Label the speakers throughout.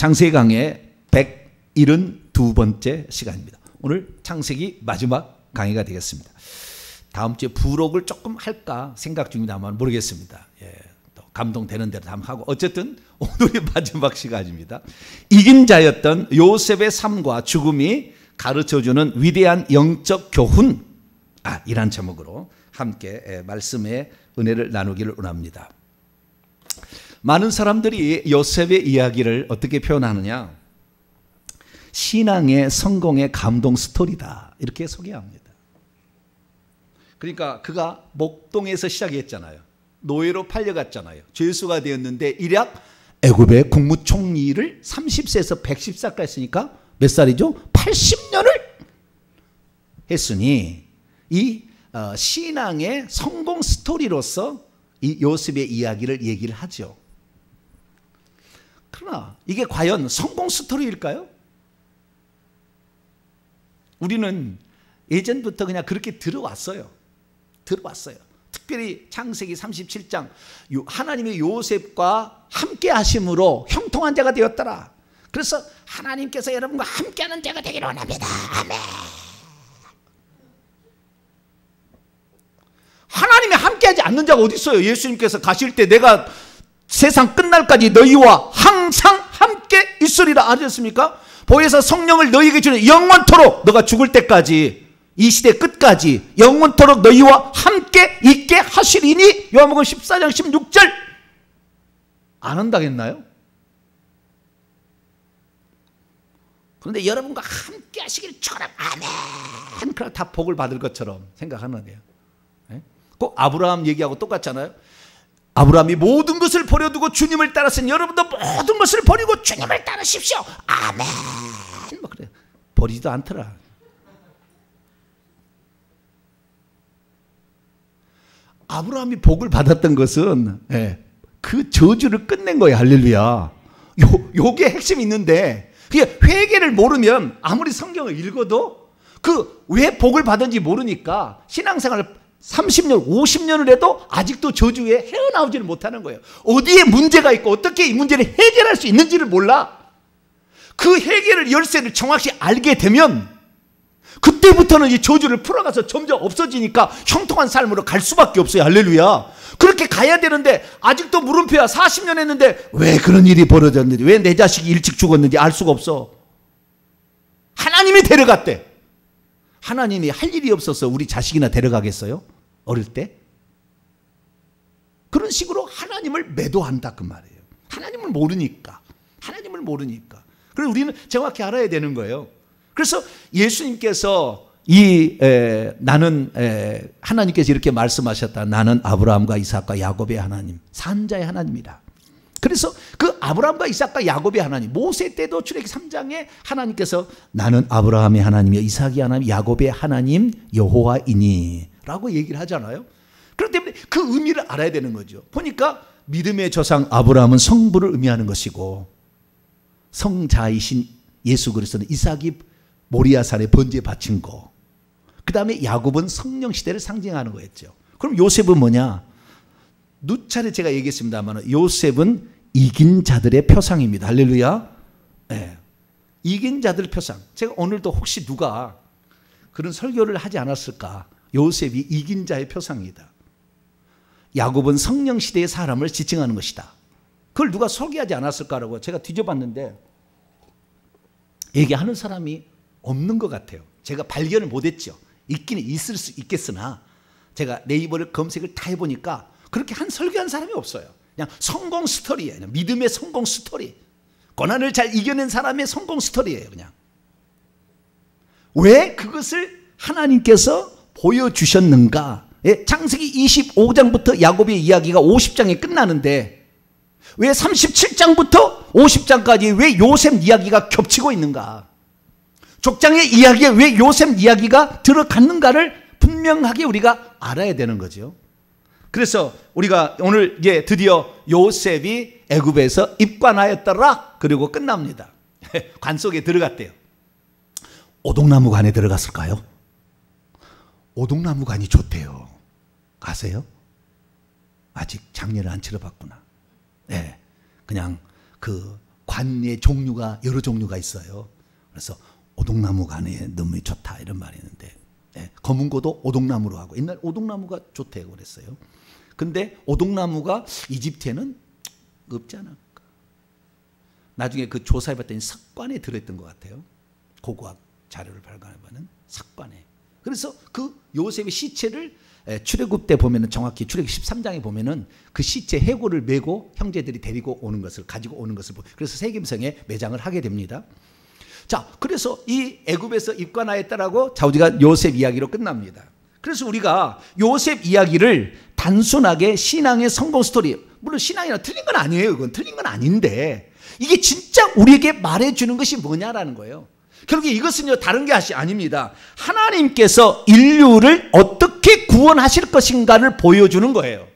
Speaker 1: 창세기 강의 172번째 시간입니다. 오늘 창세기 마지막 강의가 되겠습니다. 다음 주에 부록을 조금 할까 생각 중입니다만 모르겠습니다. 또 감동되는 대로 한번 하고, 어쨌든 오늘이 마지막 시간입니다. 이긴 자였던 요셉의 삶과 죽음이 가르쳐주는 위대한 영적 교훈, 이란 제목으로 함께 말씀의 은혜를 나누기를 원합니다. 많은 사람들이 요셉의 이야기를 어떻게 표현하느냐, 신앙의 성공의 감동 스토리다 이렇게 소개합니다. 그러니까 그가 목동에서 시작했잖아요. 노예로 팔려갔잖아요. 죄수가 되었는데 일약 애굽의 국무총리를 30세에서 110살까지 했으니까 몇 살이죠? 80년을 했으니 이 신앙의 성공 스토리로서 이 요셉의 이야기를 얘기를 하죠. 그러나 이게 과연 성공 스토리일까요? 우리는 예전부터 그냥 그렇게 들어왔어요. 특별히 창세기 37장 하나님의 요셉과 함께 하심으로 형통한 자가 되었더라. 그래서 하나님께서 여러분과 함께하는 자가 되기를 원합니다. 아멘. 하나님이 함께하지 않는 자가 어디 있어요? 예수님께서 가실 때 내가 세상 끝날까지 너희와 항상 함께 있으리라 하셨습니까? 보혜사 성령을 너희에게 주는 영원토록, 너가 죽을 때까지 이 시대 끝까지 영원토록 너희와 함께 있게 하시리니, 요한복음 14장 16절 안 한다겠나요? 그런데 여러분과 함께 하시길 축원합니다. 아멘. 그럼 다 복을 받을 것처럼 생각하는데요. 꼭 아브라함 얘기하고 똑같잖아요. 아브라함이 모든 것을 버려두고 주님을 따랐으니 여러분도 모든 것을 버리고 주님을 따르십시오. 아멘. 뭐 그래. 버리지도 않더라. 아브라함이 복을 받았던 것은 그 저주를 끝낸 거예요. 할렐루야. 요게 핵심이 있는데, 그게 회개를 모르면 아무리 성경을 읽어도 그 왜 복을 받은지 모르니까 신앙생활을 30년, 50년을 해도 아직도 저주에 헤어나오지를 못하는 거예요. 어디에 문제가 있고 어떻게 이 문제를 해결할 수 있는지를 몰라. 그 해결의 열쇠를 정확히 알게 되면 그때부터는 이 저주를 풀어가서 점점 없어지니까 형통한 삶으로 갈 수밖에 없어요. 할렐루야. 그렇게 가야 되는데 아직도 물음표야. 40년 했는데 왜 그런 일이 벌어졌는지, 왜 내 자식이 일찍 죽었는지 알 수가 없어. 하나님이 데려갔대. 하나님이 할 일이 없어서 우리 자식이나 데려가겠어요? 어릴 때? 그런 식으로 하나님을 매도한다 그 말이에요. 하나님을 모르니까. 그래서 우리는 정확히 알아야 되는 거예요. 그래서 예수님께서 하나님께서 이렇게 말씀하셨다. 나는 아브라함과 이삭과 야곱의 하나님, 산자의 하나님이다. 그래서 그 아브라함과 이삭과 야곱의 하나님, 모세 때도 출애굽기 3장에 하나님께서 나는 아브라함의 하나님이요 이삭의 하나님 야곱의 하나님 여호와이니 라고 얘기를 하잖아요. 그렇기 때문에 그 의미를 알아야 되는 거죠. 보니까 믿음의 조상 아브라함은 성부를 의미하는 것이고, 성자이신 예수 그리스도는 이삭이 모리아산에 번제 바친 거, 그 다음에 야곱은 성령 시대를 상징하는 거였죠. 그럼 요셉은 뭐냐? 누차례 제가 얘기했습니다만 요셉은 이긴 자들의 표상입니다. 할렐루야. 이긴 자들 표상. 제가 오늘도 혹시 누가 그런 설교를 하지 않았을까? 요셉이 이긴 자의 표상이다. 야곱은 성령 시대의 사람을 지칭하는 것이다. 그걸 누가 소개하지 않았을까라고 제가 뒤져봤는데 얘기하는 사람이 없는 것 같아요. 제가 발견을 못했죠. 있기는 있을 수 있겠으나 제가 네이버를 검색을 다 해보니까 그렇게 설교한 사람이 없어요. 그냥 성공 스토리예요. 그냥 믿음의 성공 스토리. 고난을 잘 이겨낸 사람의 성공 스토리예요. 그냥. 왜 그것을 하나님께서 보여주셨는가? 창세기 25장부터 야곱의 이야기가 50장에 끝나는데 왜 37장부터 50장까지 왜 요셉 이야기가 겹치고 있는가? 족장의 이야기에 왜 요셉 이야기가 들어갔는가를 분명하게 우리가 알아야 되는 거죠. 그래서 우리가 오늘 드디어 요셉이 애굽에서 입관하였더라. 그리고 끝납니다. 관 속에 들어갔대요. 오동나무 관에 들어갔을까요? 오동나무 관이 좋대요. 가세요? 아직 장례를 안 치러봤구나. 그냥 그 관의 종류가 여러 종류가 있어요. 그래서 오동나무 관에 너무 좋다 이런 말이 있는데, 검은고도 오동나무로 하고, 옛날 오동나무가 좋다고 그랬어요. 근데 오동나무가 이집트에는 없지 않을까. 나중에 그 조사해봤더니 석관에 들어있던 것 같아요. 고고학 자료를 발간해보는 석관에. 그래서 그 요셉의 시체를 출애굽 때 보면은, 정확히 출애굽 13장에 보면은 그 시체 해골을 메고 형제들이 데리고 오는 것을, 가지고 오는 것을 그래서 세겜성에 매장을 하게 됩니다. 자, 그래서 이 애굽에서 입관하였다라고 우리가 요셉 이야기로 끝납니다. 그래서 우리가 요셉 이야기를 단순하게 신앙의 성공 스토리, 물론 신앙이나 틀린 건 아니에요. 그건 틀린 건 아닌데, 이게 진짜 우리에게 말해주는 것이 뭐냐라는 거예요. 결국에 이것은요, 다른 게 아닙니다. 하나님께서 인류를 어떻게 구원하실 것인가를 보여주는 거예요.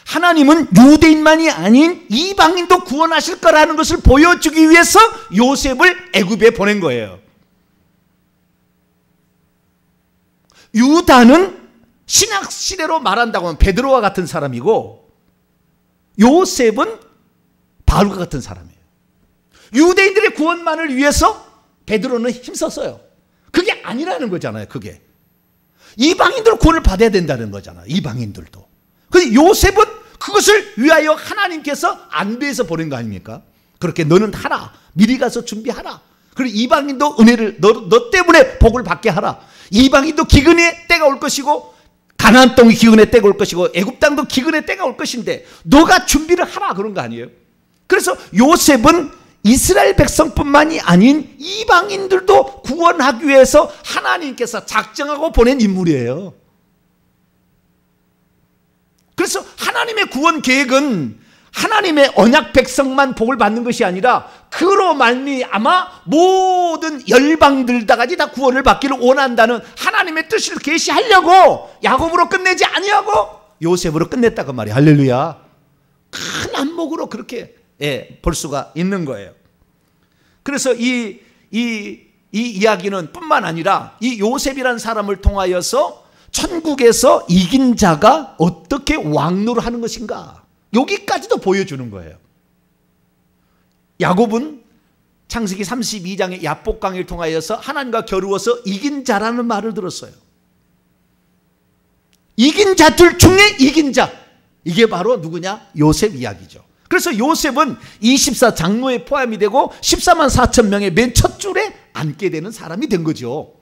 Speaker 1: 하나님은 유대인만이 아닌 이방인도 구원하실 거라는 것을 보여주기 위해서 요셉을 애굽에 보낸 거예요. 유다는 신약 시대로 말한다고 하면 베드로와 같은 사람이고, 요셉은 바울과 같은 사람이에요. 유대인들의 구원만을 위해서 베드로는 힘썼어요. 그게 아니라는 거잖아요. 그게 이방인들 구원을 받아야 된다는 거잖아요. 이방인들도. 근데 요셉은 그것을 위하여 하나님께서 안배해서 보낸 거 아닙니까? 그렇게 너는 하라, 미리 가서 준비하라. 그리고 이방인도 은혜를 너 때문에 복을 받게 하라. 이방인도 기근의 때가 올 것이고, 가나안 땅이 기근의 때가 올 것이고, 애굽 땅도 기근의 때가 올 것인데 너가 준비를 하라, 그런 거 아니에요? 그래서 요셉은 이스라엘 백성뿐만이 아닌 이방인들도 구원하기 위해서 하나님께서 작정하고 보낸 인물이에요. 그래서 하나님의 구원 계획은 하나님의 언약 백성만 복을 받는 것이 아니라 그로 말미암아 모든 열방들까지 다 구원을 받기를 원한다는 하나님의 뜻을 계시하려고 야곱으로 끝내지 아니하고 요셉으로 끝냈다고 말이에요. 할렐루야. 큰 안목으로 그렇게 볼 수가 있는 거예요. 그래서 이 이야기는 뿐만 아니라 이 요셉이라는 사람을 통하여서 천국에서 이긴 자가 어떻게 왕노를 하는 것인가, 여기까지도 보여주는 거예요. 야곱은 창세기 32장의 야복강을 통하여서 하나님과 겨루어서 이긴 자라는 말을 들었어요. 이긴 자들 중에 이긴 자, 이게 바로 누구냐? 요셉 이야기죠. 그래서 요셉은 24장로에 포함이 되고 14만 4천 명의 맨 첫 줄에 앉게 되는 사람이 된 거죠.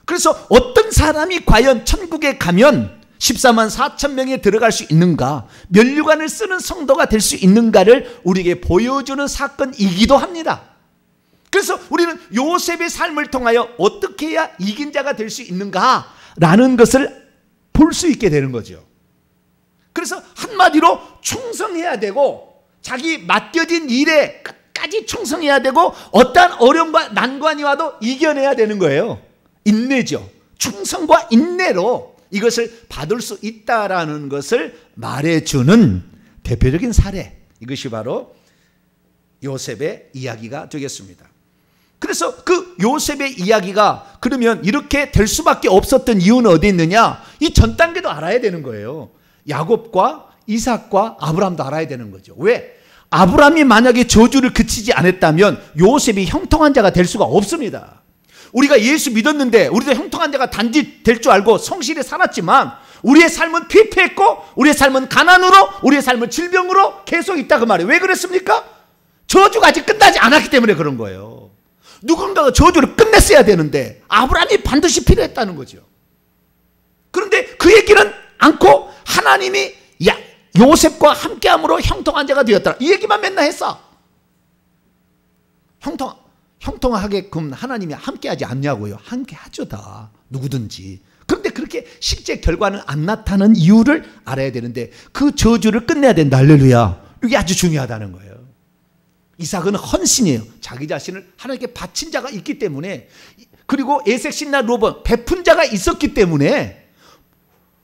Speaker 1: 그래서 어떤 사람이 과연 천국에 가면 14만 4천 명에 들어갈 수 있는가, 면류관을 쓰는 성도가 될 수 있는가를 우리에게 보여주는 사건이기도 합니다. 그래서 우리는 요셉의 삶을 통하여 어떻게 해야 이긴 자가 될 수 있는가라는 것을 볼 수 있게 되는 거죠. 그래서 한마디로 충성해야 되고, 자기 맡겨진 일에 끝까지 충성해야 되고, 어떠한 어려움과 난관이 와도 이겨내야 되는 거예요. 인내죠. 충성과 인내로 이것을 받을 수 있다라는 것을 말해주는 대표적인 사례, 이것이 바로 요셉의 이야기가 되겠습니다. 그래서 그 요셉의 이야기가 그러면 이렇게 될 수밖에 없었던 이유는 어디 있느냐? 이 전 단계도 알아야 되는 거예요. 야곱과 이삭과 아브라함도 알아야 되는 거죠. 왜? 아브라함이 만약에 저주를 그치지 않았다면 요셉이 형통한 자가 될 수가 없습니다. 우리가 예수 믿었는데 우리도 형통한 자가 단지 될 줄 알고 성실히 살았지만 우리의 삶은 피폐했고, 우리의 삶은 가난으로, 우리의 삶은 질병으로 계속 있다, 그 말이에요. 왜 그랬습니까? 저주가 아직 끝나지 않았기 때문에 그런 거예요. 누군가가 저주를 끝냈어야 되는데 아브라함이 반드시 필요했다는 거죠. 그런데 그 얘기는 않고 하나님이 요셉과 함께함으로 형통한 자가 되었더라, 이 얘기만 맨날 했어. 형통하게끔 하나님이 함께하지 않냐고요. 함께하죠, 다. 누구든지. 그런데 그렇게 실제 결과는 안 나타나는 이유를 알아야 되는데 그 저주를 끝내야 된다. 할렐루야. 이게 아주 중요하다는 거예요. 이삭은 헌신이에요. 자기 자신을 하나님께 바친 자가 있기 때문에, 그리고 에색신나 로번 베푼 자가 있었기 때문에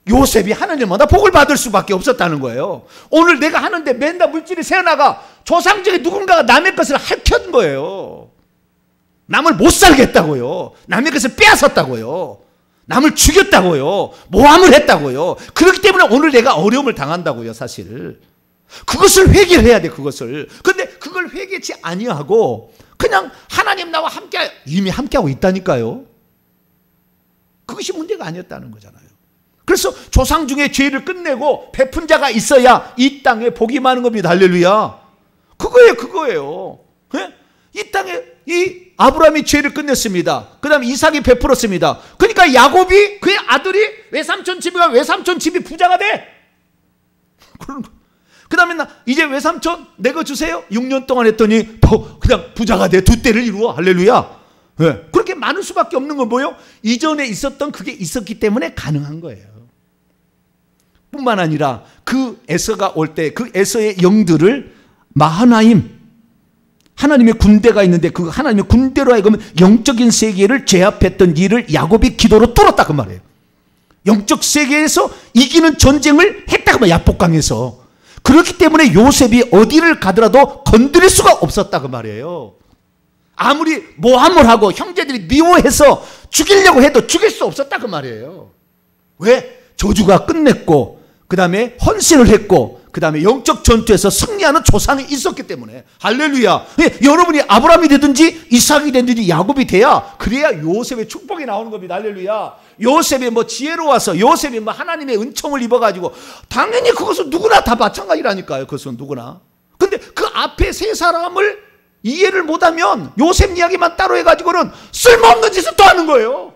Speaker 1: 요셉이 하나님마다 복을 받을 수밖에 없었다는 거예요. 오늘 내가 하는데 맨날 물질이 새어나가 조상적인 누군가가 남의 것을 핥힌 거예요. 남을 못 살겠다고요. 남의 것을 빼앗았다고요. 남을 죽였다고요. 모함을 했다고요. 그렇기 때문에 오늘 내가 어려움을 당한다고요, 사실. 그것을 회개해야 돼, 그것을. 근데 그걸 회개치 아니하고 그냥 하나님 나와 이미 함께하고 있다니까요. 그것이 문제가 아니었다는 거잖아요. 그래서 조상 중에 죄를 끝내고 베푼 자가 있어야 이 땅에 복이 많은 겁니다. 할렐루야. 그거예요. 네? 이 땅에 이 아브라함이 죄를 끝냈습니다. 그 다음에 이삭이 베풀었습니다. 그러니까 야곱이 그의 아들이 외삼촌 집이 부자가 돼. 그 다음에 이제 외삼촌 내 거 주세요. 6년 동안 했더니 그냥 부자가 돼. 두 대를 이루어. 할렐루야. 네. 그렇게 많을 수밖에 없는 건 뭐예요? 이전에 있었던 그게 있었기 때문에 가능한 거예요. 뿐만 아니라 그 에서가 올 때 그 에서의 영들을 마하나임, 하나님의 군대가 있는데 그 하나님의 군대로 하여금 영적인 세계를 제압했던 일을 야곱이 기도로 뚫었다 그 말이에요. 영적 세계에서 이기는 전쟁을 했다 그 말이에요. 야복강에서. 그렇기 때문에 요셉이 어디를 가더라도 건드릴 수가 없었다 그 말이에요. 아무리 모함을 하고 형제들이 미워해서 죽이려고 해도 죽일 수 없었다 그 말이에요. 왜? 저주가 끝냈고 그 다음에 헌신을 했고 그 다음에 영적 전투에서 승리하는 조상이 있었기 때문에. 할렐루야. 여러분이 아브라함이 되든지 이삭이 되든지 야곱이 돼야 그래야 요셉의 축복이 나오는 겁니다. 할렐루야. 요셉이 지혜로워서 요셉이 하나님의 은총을 입어가지고 당연히 그것은 누구나 다 마찬가지라니까요. 그것은 누구나. 근데 그 앞에 세 사람을 이해를 못하면 요셉 이야기만 따로 해가지고는 쓸모없는 짓을 또 하는 거예요.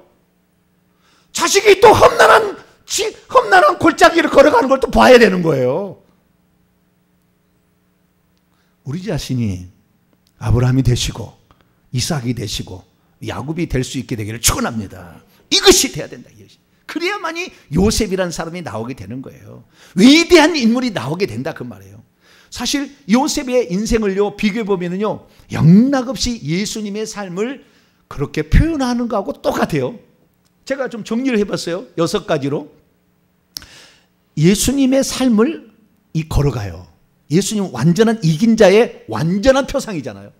Speaker 1: 자식이 또 험난한 골짜기를 걸어가는 걸 또 봐야 되는 거예요. 우리 자신이 아브라함이 되시고 이삭이 되시고 야곱이 될 수 있게 되기를 축원합니다. 이것이 돼야 된다. 그래야만이 요셉이라는 사람이 나오게 되는 거예요. 위대한 인물이 나오게 된다 그 말이에요. 사실 요셉의 인생을요 비교해 보면은요 영락없이 예수님의 삶을 그렇게 표현하는 거하고 똑같아요. 제가 좀 정리를 해봤어요. 6가지로. 예수님의 삶을 걸어가요. 예수님은 완전한 이긴 자의 완전한 표상이잖아요.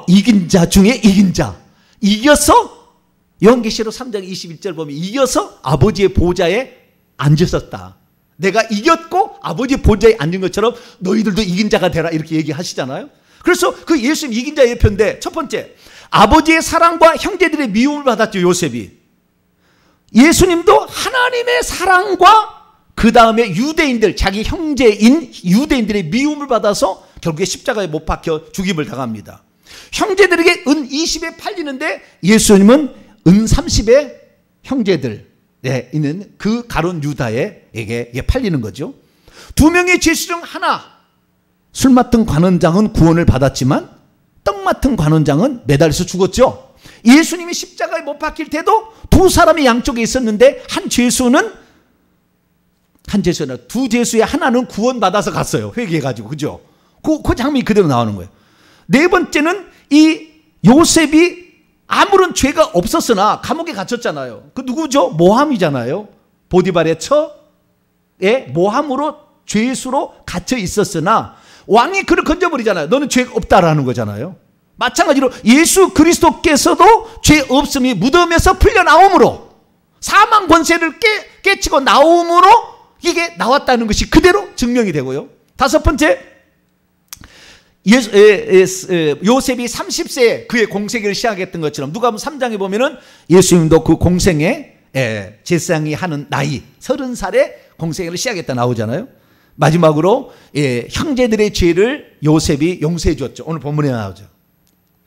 Speaker 1: 이긴 자 중에 이긴 자. 이겨서 요한계시록 3장 21절 보면 이겨서 아버지의 보좌에 앉으셨다. 내가 이겼고 아버지의 보좌에 앉은 것처럼 너희들도 이긴 자가 되라 이렇게 얘기하시잖아요. 그래서 그 예수님 이긴 자의 예표인데 첫 번째 아버지의 사랑과 형제들의 미움을 받았죠. 요셉이. 예수님도 하나님의 사랑과 그 다음에 유대인들 자기 형제인 유대인들의 미움을 받아서 결국에 십자가에 못 박혀 죽임을 당합니다. 형제들에게 은 20에 팔리는데 예수님은 은 30에 형제들에 있는 그 가룟 유다에게 팔리는 거죠. 두 명의 죄수 중 하나 술 맡은 관원장은 구원을 받았지만 떡 맡은 관원장은 매달려서 죽었죠. 예수님이 십자가에 못 박힐 때도 두 사람이 양쪽에 있었는데 두 죄수의 하나는 구원받아서 갔어요. 회개해가지고. 그죠? 그 장면이 그대로 나오는 거예요. 네 번째는 이 요셉이 아무런 죄가 없었으나 감옥에 갇혔잖아요. 그 누구죠? 모함이잖아요. 보디발의 처에 모함으로 죄수로 갇혀 있었으나 왕이 그를 건져버리잖아요. 너는 죄가 없다라는 거잖아요. 마찬가지로 예수 그리스도께서도 죄 없음이 무덤에서 풀려나옴으로 사망 권세를 깨치고 나옴으로 이게 나왔다는 것이 그대로 증명이 되고요. 다섯 번째, 요셉이 30세에 그의 공생애를 시작했던 것처럼 누가복음 3장에 보면은 예수님도 그 공생애 제사장이 하는 나이 30살에 공생애를 시작했다 나오잖아요. 마지막으로 형제들의 죄를 요셉이 용서해 줬죠. 오늘 본문에 나오죠.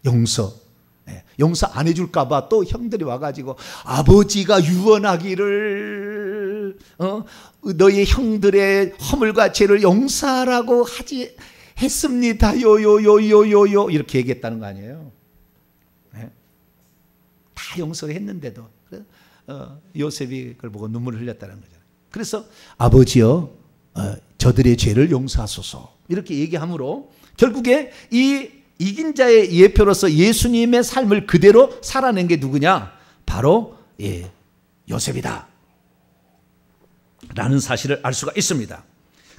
Speaker 1: 용서 안 해줄까 봐 또 형들이 와가지고 아버지가 유언하기를 너희 형들의 허물과 죄를 용서하라고 했습니다. 요요요요요요 이렇게 얘기했다는 거 아니에요. 다 용서를 했는데도 요셉이 그걸 보고 눈물을 흘렸다는 거죠. 그래서 아버지여 저들의 죄를 용서하소서 이렇게 얘기함으로 결국에 이 이긴 자의 예표로서 예수님의 삶을 그대로 살아낸 게 누구냐? 바로 요셉이다 라는 사실을 알 수가 있습니다.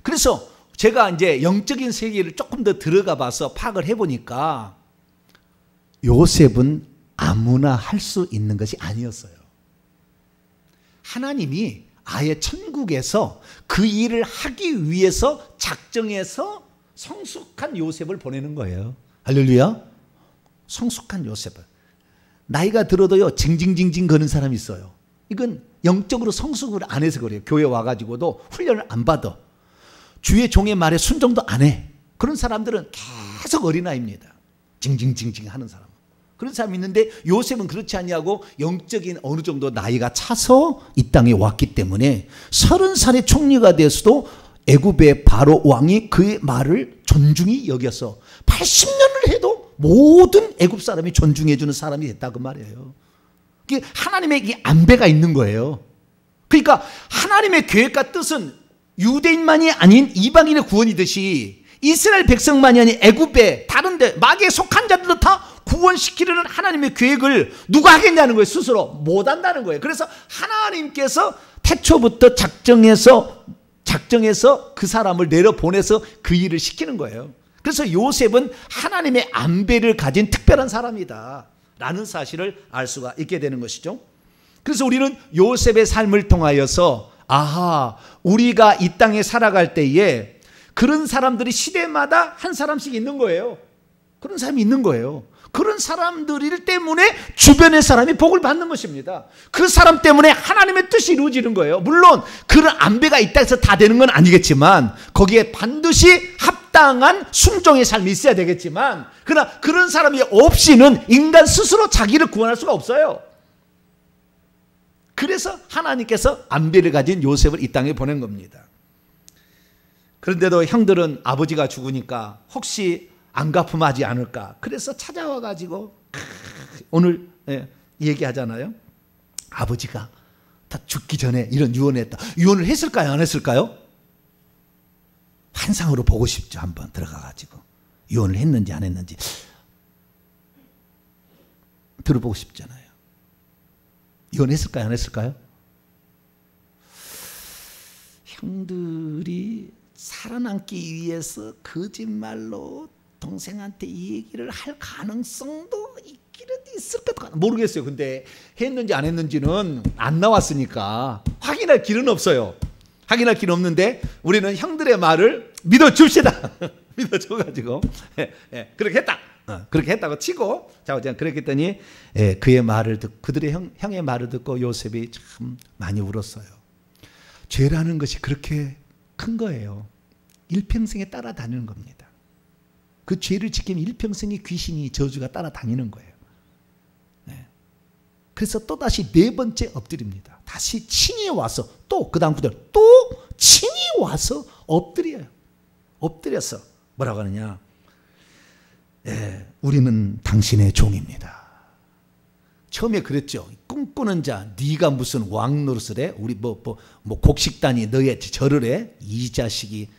Speaker 1: 그래서 제가 이제 영적인 세계를 조금 더 들어가 봐서 파악을 해보니까 요셉은 아무나 할 수 있는 것이 아니었어요. 하나님이 아예 천국에서 그 일을 하기 위해서 작정해서 성숙한 요셉을 보내는 거예요. 할렐루야. 성숙한 요셉을. 나이가 들어도요 징징징징 거는 사람이 있어요. 이건 영적으로 성숙을 안 해서 그래요. 교회 와가지고도 훈련을 안 받아. 주의 종의 말에 순종도 안 해. 그런 사람들은 계속 어린아이입니다. 징징징징 하는 사람. 그런 사람이 있는데 요셉은 그렇지 않냐고 영적인 어느 정도 나이가 차서 이 땅에 왔기 때문에 30살의 총리가 되어서도 애굽의 바로 왕이 그의 말을 존중히 여겨서 80년을 해도 모든 애굽 사람이 존중해 주는 사람이 됐다 그 말이에요. 하나님의 이 안배가 있는 거예요. 그러니까 하나님의 계획과 뜻은 유대인만이 아닌 이방인의 구원이듯이 이스라엘 백성만이 아닌 애굽에 다른 데 마귀에 속한 자들도 다 구원시키려는 하나님의 계획을 누가 하겠냐는 거예요. 스스로 못한다는 거예요. 그래서 하나님께서 태초부터 작정해서 그 사람을 내려보내서 그 일을 시키는 거예요. 그래서 요셉은 하나님의 안배를 가진 특별한 사람이다 라는 사실을 알 수가 있게 되는 것이죠. 그래서 우리는 요셉의 삶을 통하여서 아하, 우리가 이 땅에 살아갈 때에 그런 사람들이 시대마다 한 사람씩 있는 거예요. 그런 사람이 있는 거예요. 그런 사람들 때문에 주변의 사람이 복을 받는 것입니다. 그 사람 때문에 하나님의 뜻이 이루어지는 거예요. 물론 그런 안배가 있다 해서 다 되는 건 아니겠지만 거기에 반드시 합당한 순종의 삶이 있어야 되겠지만 그러나 그런 사람이 없이는 인간 스스로 자기를 구원할 수가 없어요. 그래서 하나님께서 안배를 가진 요셉을 이 땅에 보낸 겁니다. 그런데도 형들은 아버지가 죽으니까 혹시 안 갚음하지 않을까. 그래서 찾아와 가지고 오늘 얘기하잖아요. 아버지가 다 죽기 전에 이런 유언을 했다. 유언을 했을까요? 안 했을까요? 환상으로 보고 싶죠. 한번 들어가 가지고 유언을 했는지 안 했는지 들어보고 싶잖아요. 유언했을까요? 안 했을까요? 형들이 살아남기 위해서 거짓말로 동생한테 이 얘기를 할 가능성도 있기는 있을 것 같아요. 모르겠어요. 근데 했는지 안 했는지는 안 나왔으니까 확인할 길은 없어요. 확인할 길은 없는데 우리는 형들의 말을 믿어줍시다. 믿어줘가지고 그렇게 했다. 그렇게 했다고 치고 자 그렇게 했더니 그의 말을 듣고 그들의 형의 말을 듣고 요셉이 참 많이 울었어요. 죄라는 것이 그렇게 큰 거예요. 일평생에 따라다니는 겁니다. 그 죄를 지키면 일평생의 귀신이 저주가 따라다니는 거예요. 네. 그래서 또다시 네 번째 엎드립니다. 다시 친히 와서 또 그 다음 구절 또 친히 와서 엎드려요. 엎드려서 뭐라고 하느냐. 우리는 당신의 종입니다. 처음에 그랬죠. 꿈꾸는 자 네가 무슨 왕 노릇을 해? 우리 뭐 곡식단이 너의 절을 해? 이 자식이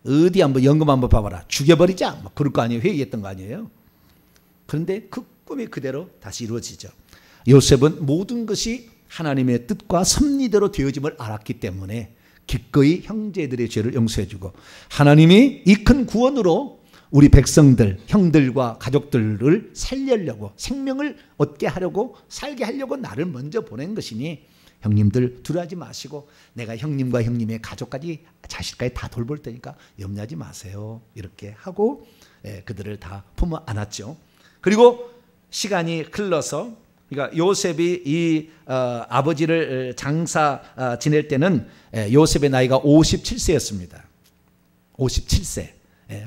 Speaker 1: 어디 한번 연금 한번 봐봐라. 죽여버리자. 뭐 그럴 거 아니에요. 회의했던 거 아니에요. 그런데 그 꿈이 그대로 다시 이루어지죠. 요셉은 모든 것이 하나님의 뜻과 섭리대로 되어짐을 알았기 때문에 기꺼이 형제들의 죄를 용서해주고 하나님이 이 큰 구원으로 우리 백성들, 형들과 가족들을 살려려고 생명을 얻게 하려고 살게 하려고 나를 먼저 보낸 것이니 형님들 두려워하지 마시고 내가 형님과 형님의 가족까지 자식까지 다 돌볼 테니까 염려하지 마세요. 이렇게 하고 그들을 다 품어 안았죠. 그리고 시간이 흘러서 그러니까 요셉이 이 아버지를 장사 지낼 때는 요셉의 나이가 57세였습니다. 57세.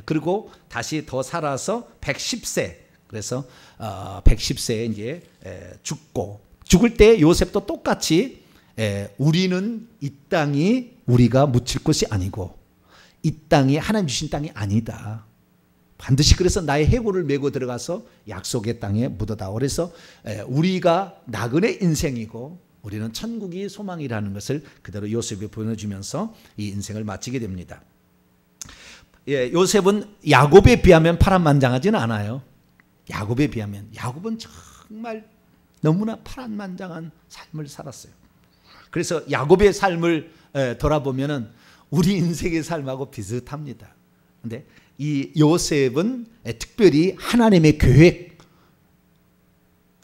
Speaker 1: 그리고 다시 더 살아서 110세. 그래서 110세에 이제 죽고 죽을 때 요셉도 똑같이 우리는 이 땅이 우리가 묻힐 곳이 아니고 이 땅이 하나님 주신 땅이 아니다. 반드시 그래서 나의 해골을 메고 들어가서 약속의 땅에 묻어다. 그래서 우리가 나그네 인생이고 우리는 천국이 소망이라는 것을 그대로 요셉이 보여주면서 이 인생을 마치게 됩니다. 요셉은 야곱에 비하면 파란만장하지는 않아요. 야곱에 비하면. 야곱은 정말 너무나 파란만장한 삶을 살았어요. 그래서 야곱의 삶을 돌아보면 우리 인생의 삶하고 비슷합니다. 그런데 이 요셉은 특별히 하나님의 계획,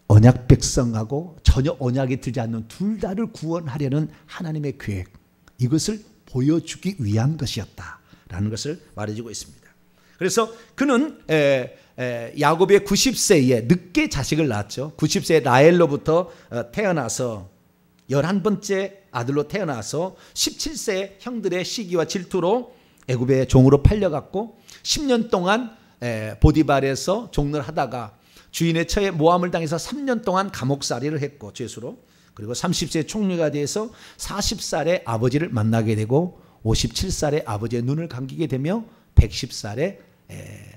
Speaker 1: 언약 백성하고 전혀 언약이 들지 않는 둘 다를 구원하려는 하나님의 계획, 이것을 보여주기 위한 것이었다라는 것을 말해주고 있습니다. 그래서 그는 야곱의 90세에 늦게 자식을 낳았죠. 90세 라헬로부터 태어나서 11번째 아들로 태어나서 17세 형들의 시기와 질투로 애굽의 종으로 팔려갔고 10년 동안 보디발에서 종을 하다가 주인의 처에 모함을 당해서 3년 동안 감옥살이를 했고 죄수로, 그리고 30세 총리가 돼서 40살에 아버지를 만나게 되고 57살에 아버지의 눈을 감기게 되며 110살에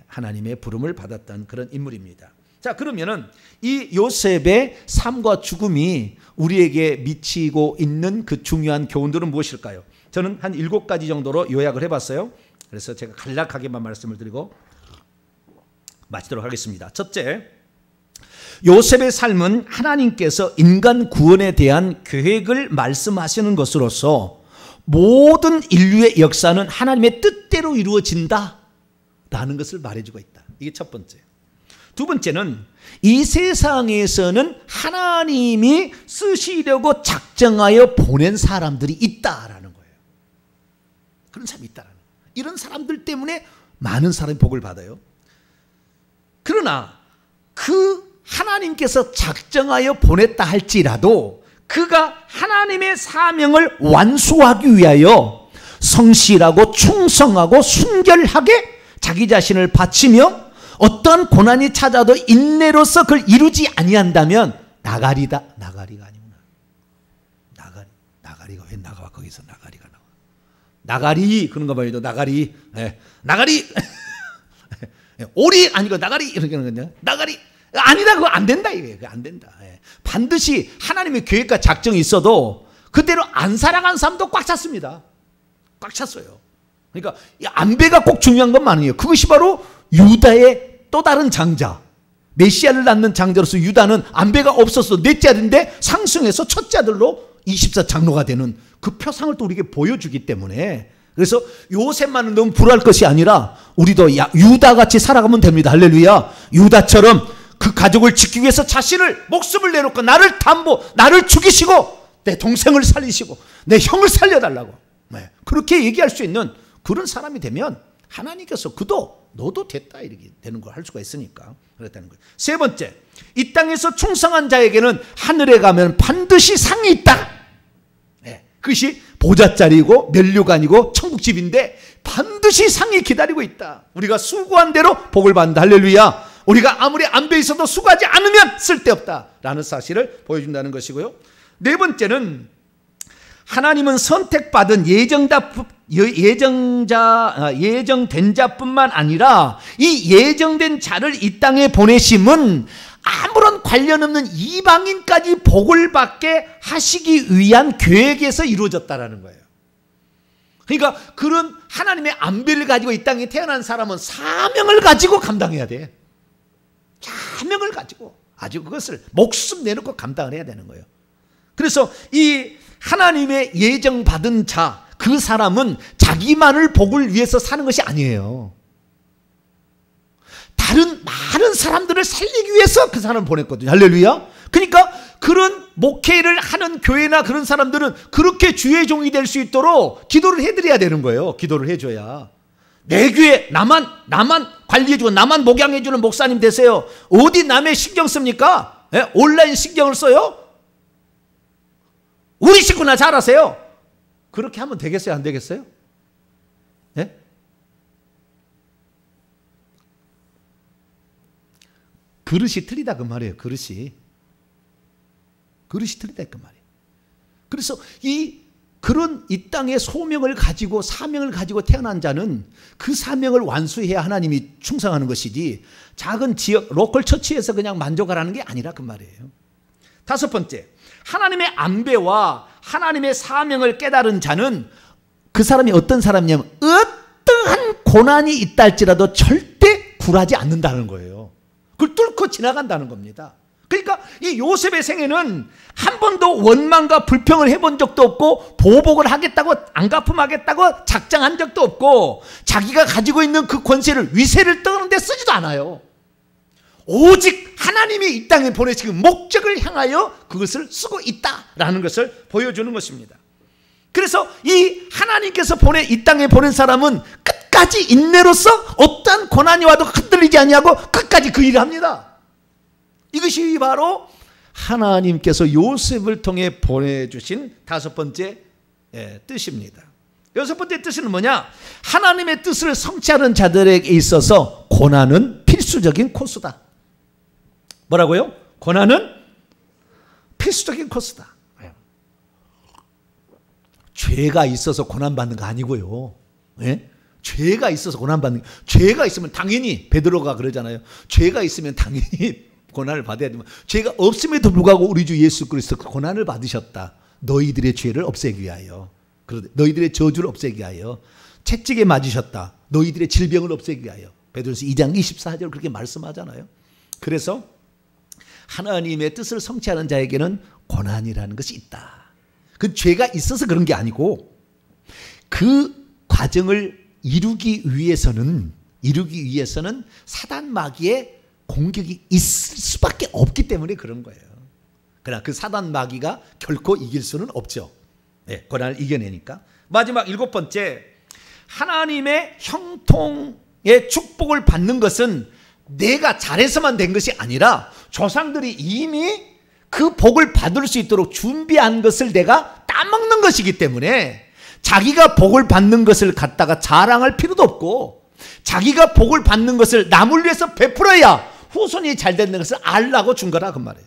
Speaker 1: 하나님의 부름을 받았던 그런 인물입니다. 자, 그러면은 이 요셉의 삶과 죽음이 우리에게 미치고 있는 그 중요한 교훈들은 무엇일까요? 저는 한 7가지 정도로 요약을 해봤어요. 그래서 제가 간략하게만 말씀을 드리고 마치도록 하겠습니다. 첫째, 요셉의 삶은 하나님께서 인간 구원에 대한 계획을 말씀하시는 것으로서 모든 인류의 역사는 하나님의 뜻대로 이루어진다 라는 것을 말해주고 있다. 이게 첫 번째. 두 번째는 이 세상에서는 하나님이 쓰시려고 작정하여 보낸 사람들이 있다라는 거예요. 그런 사람이 있다라는 거예요. 이런 사람들 때문에 많은 사람이 복을 받아요. 그러나 그 하나님께서 작정하여 보냈다 할지라도 그가 하나님의 사명을 완수하기 위하여 성실하고 충성하고 순결하게 자기 자신을 바치며 어떠한 고난이 찾아도 인내로서 그걸 이루지 아니한다면 나가리다. 나가리가 아니구나. 나가리가 왜 나가? 거기서 나가리가 나와. 나가리 그런 거 말이죠. 나가리. 나가리. 오리 아니고 나가리 이렇게 하는 거냐? 나가리. 아니다. 그거 안 된다. 이게 안 된다. 반드시 하나님의 계획과 작정이 있어도 그대로 안 살아간 사람도 꽉 찼습니다. 꽉 찼어요. 그러니까 안배가 꼭 중요한 건 아니에요. 그것이 바로 유다의 또 다른 장자, 메시아를 낳는 장자로서 유다는 안배가 없어서 넷째 아들인데 상승해서 첫째 아들로 24장로가 되는 그 표상을 또 우리에게 보여주기 때문에, 그래서 요셉만은 너무 불화할 것이 아니라 우리도 유다같이 살아가면 됩니다. 할렐루야. 유다처럼 그 가족을 지키기 위해서 자신을 목숨을 내놓고 나를 죽이시고 내 동생을 살리시고 내 형을 살려달라고 그렇게 얘기할 수 있는 그런 사람이 되면 하나님께서 너도 됐다 이렇게 되는 걸 할 수가 있으니까 그랬다는 거예요. 세 번째, 이 땅에서 충성한 자에게는 하늘에 가면 반드시 상이 있다. 그것이 보잣자리고 면류관이고 천국집인데 반드시 상이 기다리고 있다. 우리가 수고한 대로 복을 받는다. 할렐루야. 우리가 아무리 안배 있어도 수고하지 않으면 쓸데없다라는 사실을 보여준다는 것이고요. 네 번째는 하나님은 선택받은 예정된 자뿐만 아니라 이 예정된 자를 이 땅에 보내심은 아무런 관련 없는 이방인까지 복을 받게 하시기 위한 계획에서 이루어졌다라는 거예요. 그러니까 그런 하나님의 안배를 가지고 이 땅에 태어난 사람은 사명을 가지고 감당해야 돼. 사명을 가지고 아주 그것을 목숨 내놓고 감당을 해야 되는 거예요. 그래서 이 하나님의 예정받은 자, 그 사람은 자기만을 복을 위해서 사는 것이 아니에요. 다른 많은 사람들을 살리기 위해서 그 사람을 보냈거든요. 할렐루야. 그러니까 그런 목회를 하는 교회나 그런 사람들은 그렇게 주의 종이 될 수 있도록 기도를 해드려야 되는 거예요. 기도를 해줘야. 내 교회 나만 관리해주고 나만 목양해주는 목사님 되세요. 어디 남의 신경 씁니까? 온라인 신경을 써요? 우리 식구나 잘하세요. 그렇게 하면 되겠어요? 안 되겠어요? 네? 그릇이 틀리다 그 말이에요. 그릇이 틀리다 그 말이에요. 그래서 이 땅의 소명을 가지고 사명을 가지고 태어난 자는 그 사명을 완수해야 하나님이 충성하는 것이지 작은 지역 로컬 처치에서 그냥 만족하라는 게 아니라 그 말이에요. 다섯 번째, 하나님의 안배와 하나님의 사명을 깨달은 자는 그 사람이 어떤 사람이냐면 어떠한 고난이 있다 할지라도 절대 굴하지 않는다는 거예요. 그걸 뚫고 지나간다는 겁니다. 그러니까 이 요셉의 생애는 한 번도 원망과 불평을 해본 적도 없고 보복을 하겠다고 안 갚음하겠다고 작정한 적도 없고 자기가 가지고 있는 그 권세를 위세를 떠는 데 쓰지도 않아요. 오직 하나님이 이 땅에 보내시는 목적을 향하여 그것을 쓰고 있다라는 것을 보여주는 것입니다. 그래서 이 하나님께서 이 땅에 보낸 사람은 끝까지 인내로서 어떠한 고난이 와도 흔들리지 아니하고 끝까지 그 일을 합니다. 이것이 바로 하나님께서 요셉을 통해 보내주신 다섯 번째 뜻입니다. 여섯 번째 뜻은 뭐냐? 하나님의 뜻을 성취하는 자들에게 있어서 고난은 필수적인 코스다. 뭐라고요? 고난은 필수적인 코스다. 죄가 있어서 고난받는 거 아니고요. 예? 죄가 있어서 고난받는 거. 죄가 있으면 당연히 베드로가 그러잖아요. 죄가 있으면 당연히 고난을 받아야 됩니다. 죄가 없음에도 불구하고 우리 주 예수 그리스도가 고난을 받으셨다. 너희들의 죄를 없애기 위하여. 너희들의 저주를 없애기 위하여. 채찍에 맞으셨다. 너희들의 질병을 없애기 위하여. 베드로서 2장 24절 그렇게 말씀하잖아요. 그래서 하나님의 뜻을 성취하는 자에게는 고난이라는 것이 있다. 그 죄가 있어서 그런 게 아니고 그 과정을 이루기 위해서는 사단 마귀의 공격이 있을 수밖에 없기 때문에 그런 거예요. 그러나 그 사단 마귀가 결코 이길 수는 없죠. 네, 고난을 이겨내니까. 마지막 일곱 번째, 하나님의 형통의 축복을 받는 것은 내가 잘해서만 된 것이 아니라 조상들이 이미 그 복을 받을 수 있도록 준비한 것을 내가 따먹는 것이기 때문에 자기가 복을 받는 것을 갖다가 자랑할 필요도 없고 자기가 복을 받는 것을 남을 위해서 베풀어야 후손이 잘 되는 것을 알라고 준 거라 그 말이에요.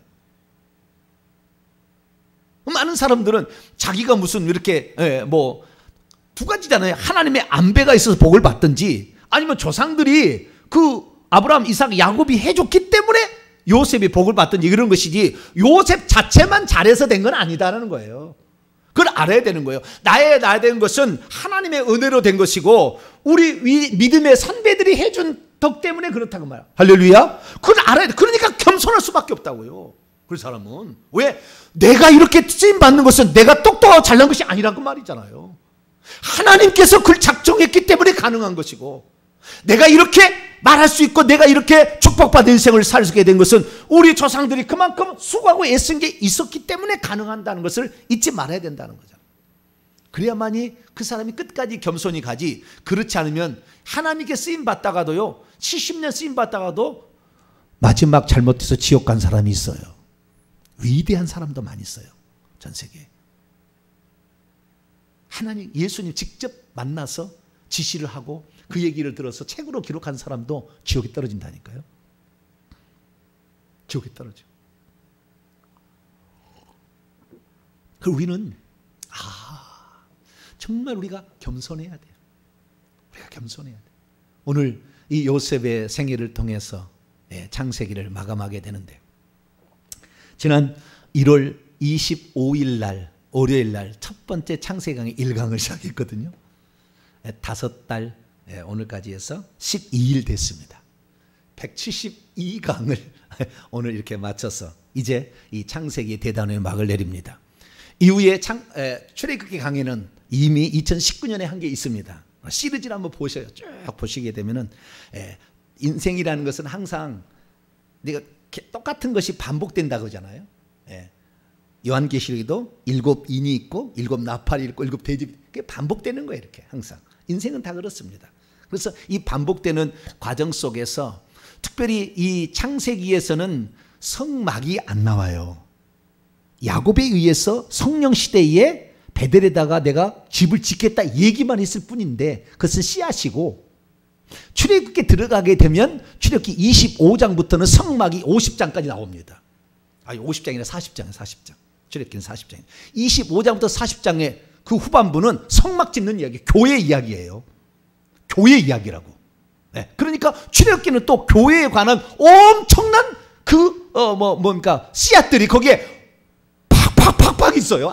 Speaker 1: 많은 사람들은 자기가 무슨 이렇게 두 가지잖아요. 하나님의 안배가 있어서 복을 받든지 아니면 조상들이 그 아브라함, 이삭, 야곱이 해줬기 때문에 요셉이 복을 받든지 이런 것이지 요셉 자체만 잘해서 된 건 아니다라는 거예요. 그걸 알아야 되는 거예요. 나야 된 것은 하나님의 은혜로 된 것이고 우리 믿음의 선배들이 해준 덕 때문에 그렇다고 말이야. 할렐루야. 그걸 알아야 돼. 그러니까 겸손할 수밖에 없다고요. 그 사람은. 왜? 내가 이렇게 쓰임받는 것은 내가 똑똑하고 잘난 것이 아니라고 말이잖아요. 하나님께서 그걸 작정했기 때문에 가능한 것이고 내가 이렇게 말할 수 있고 내가 이렇게 축복받은 인생을 살게 된 것은 우리 조상들이 그만큼 수고하고 애쓴 게 있었기 때문에 가능한다는 것을 잊지 말아야 된다는 거잖아요. 그래야만이 그 사람이 끝까지 겸손히 가지. 그렇지 않으면 하나님께 쓰임받다가도요 70년 쓰임받다가도 마지막 잘못해서 지옥 간 사람이 있어요. 위대한 사람도 많이 있어요. 전 세계에. 하나님 예수님 직접 만나서 지시를 하고 그 얘기를 들어서 책으로 기록한 사람도 지옥에 떨어진다니까요. 지옥에 떨어져. 그 우리는 정말 우리가 겸손해야 돼요. 우리가 겸손해야 돼요. 오늘 이 요셉의 생애를 통해서 창세기를 마감하게 되는데 지난 1월 25일 날 월요일 날 첫 번째 창세기 강의 1강을 시작했거든요. 5달 오늘까지 해서 12일 됐습니다. 172강을 오늘 이렇게 마쳐서 이제 이 창세기의 대단의 막을 내립니다. 이후에 출애굽기 강의는 이미 2019년에 한 게 있습니다. 시리즈를 한번 보셔요. 쭉 보시게 되면은 인생이라는 것은 항상 내가 똑같은 것이 반복된다 그러잖아요. 요한계시록에도 7 인이 있고 7 나팔이 있고 7 대접이 그게 반복되는 거예요. 이렇게 항상 인생은 다 그렇습니다. 그래서 이 반복되는 과정 속에서 특별히 이 창세기에서는 성막이 안 나와요. 야곱에 의해서 성령 시대에 베델에다가 내가 집을 짓겠다 얘기만 했을 뿐인데 그것은 씨앗이고 출애굽기에 들어가게 되면 출애굽기 25장부터는 성막이 50장까지 나옵니다. 아니 50장이나 40장. 출애굽기는 40장이에요. 25장부터 40장의 그 후반부는 성막 짓는 이야기, 교회 이야기예요. 교회 이야기라고. 그러니까 출애굽기는 또 교회에 관한 엄청난 그 뭡니까 씨앗들이 거기에 팍팍팍팍 있어요.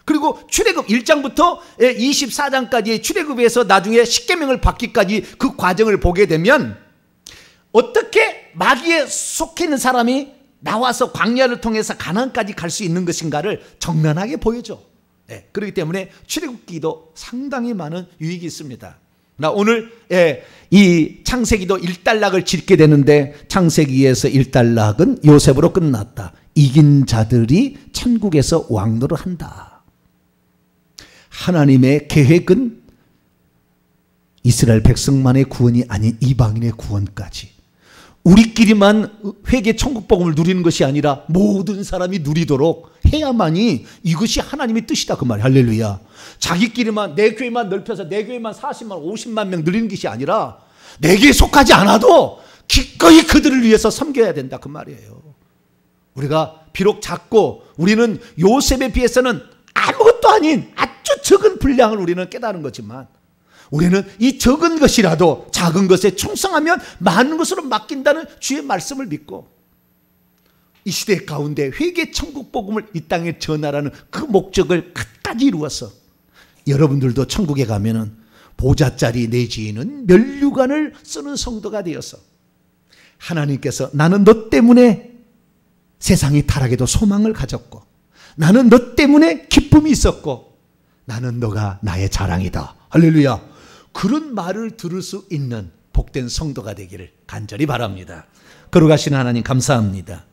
Speaker 1: 그리고 출애굽 1장부터 24장까지 출애굽에서 나중에 십계명을 받기까지 그 과정을 보게 되면 어떻게 마귀에 속해 있는 사람이 나와서 광야를 통해서 가나안까지 갈 수 있는 것인가를 정면하게 보여줘. 그렇기 때문에 출애굽기도 상당히 많은 유익이 있습니다. 나 오늘 이 창세기도 일단락을 짓게 되는데 창세기에서 일단락은 요셉으로 끝났다. 이긴 자들이 천국에서 왕노를 한다. 하나님의 계획은 이스라엘 백성만의 구원이 아닌 이방인의 구원까지, 우리끼리만 회개 천국 복음을 누리는 것이 아니라 모든 사람이 누리도록 해야만이 이것이 하나님의 뜻이다 그 말이야. 할렐루야. 자기끼리만 내 교회만 넓혀서 내 교회만 40만 50만 명 누리는 것이 아니라 내게 속하지 않아도 기꺼이 그들을 위해서 섬겨야 된다 그 말이에요. 우리가 비록 작고 우리는 요셉에 비해서는 아무것도 아닌 아주 적은 분량을 우리는 깨달은 거지만, 우리는 이 적은 것이라도 작은 것에 충성하면 많은 것으로 맡긴다는 주의 말씀을 믿고 이 시대 가운데 회개 천국 복음을 이 땅에 전하라는 그 목적을 끝까지 이루어서 여러분들도 천국에 가면은 보좌자리 내지는 면류관을 쓰는 성도가 되어서 하나님께서 나는 너 때문에 세상이 타락해도 소망을 가졌고, 나는 너 때문에 기쁨이 있었고, 나는 너가 나의 자랑이다. 할렐루야. 그런 말을 들을 수 있는 복된 성도가 되기를 간절히 바랍니다. 걸어가시는 하나님 감사합니다.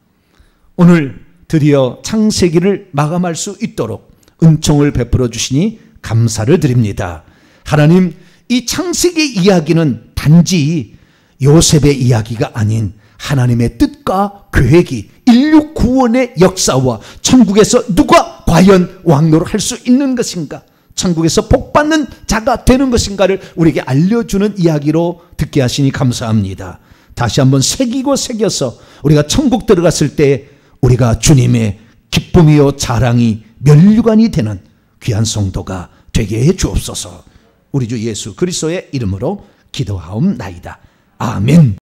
Speaker 1: 오늘 드디어 창세기를 마감할 수 있도록 은총을 베풀어 주시니 감사를 드립니다. 하나님, 이 창세기 이야기는 단지 요셉의 이야기가 아닌 하나님의 뜻과 계획이 인류 구원의 역사와 천국에서 누가 과연 왕노를 할 수 있는 것인가, 천국에서 복받는 자가 되는 것인가를 우리에게 알려주는 이야기로 듣게 하시니 감사합니다. 다시 한번 새기고 새겨서 우리가 천국 들어갔을 때 우리가 주님의 기쁨이요 자랑이 면류관이 되는 귀한 성도가 되게 해 주옵소서. 우리 주 예수 그리스도의 이름으로 기도하옵나이다. 아멘.